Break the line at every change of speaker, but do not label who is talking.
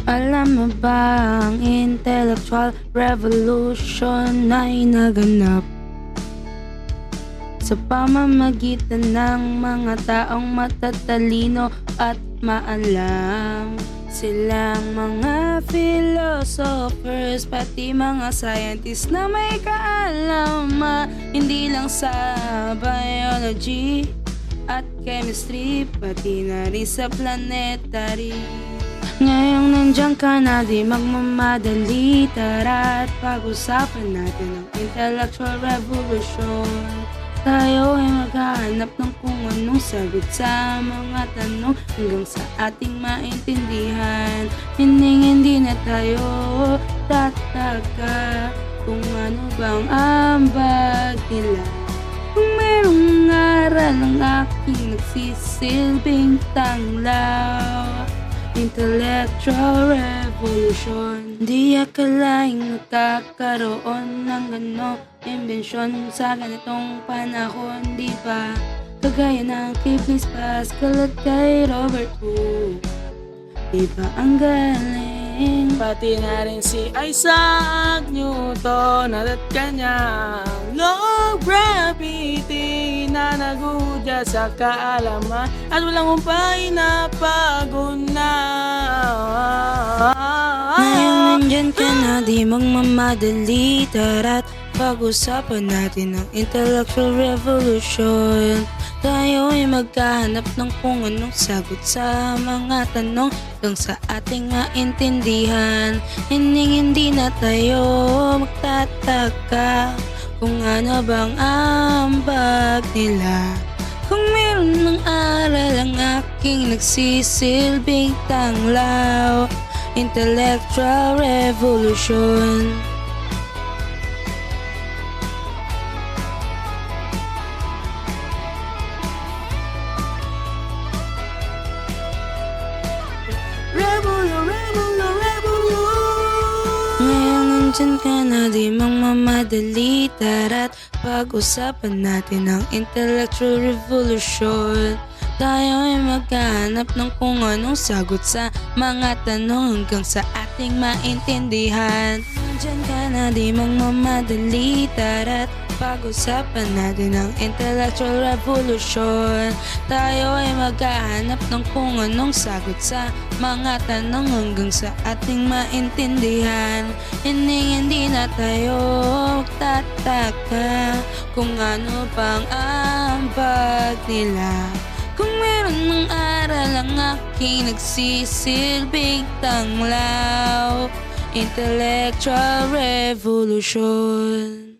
Alam mo ba ang intellectual revolution ay naganap sa pamamagitan ng mga taong matatalino at maalam? Silang mga philosophers, pati mga scientists na may kaalaman, hindi lang sa biology at chemistry, pati na rin sa planetary. Ngayong nandiyan ka na, di magmamadali, tara't pag-usapan natin ang intellectual revolution. Tayo ay maghahanap ng kung anong sagot sa mga tanong hanggang sa ating maintindihan. Hindi na tayo tataka kung ano bang ambag nila. Kung merong aral ang aking nagsisilbing tanglaw, intellectual revolution. Di akalaing magkakaroon ng gano'ng imbensyon sa ganitong panahon, di ba? Kagaya ng kay Blaise Pascal at kay Robert Hooke, di ba ang galing?
Pati na rin si Isaac Newton at kanyang law of gravity na nagudya sa kaalaman at walang umpay na paguna.
Ngayon nandyan ka na, di magmamadali, tara't pag-usapan natin ang intellectual revolution. Tayo ay magkahanap ng kung anong sagot sa mga tanong hanggang sa ating maintindihan. Hindi na tayo magtataka kung ano bang ambag nila. Kung meron ng aral ang aking nagsisilbing tanglaw, intellectual revolution. Ngayon nandyan ka na, di magmamadali, tara't pag-usapan natin ang intellectual revolution. Tayo ay maghahanap ng kung anong sagot sa mga tanong hanggang sa ating maintindihan. Nandyan ka na, di magmamadali, tara't pag-usapan natin ang intellectual revolution. Tayo ay maghahanap ng kung anong sagot sa mga tanong hanggang sa ating maintindihan. Hindi na tayo magtataka kung ano pang ambag nila. Kung meron ng aral ang aking nagsisilbing tanglaw, intellectual revolution.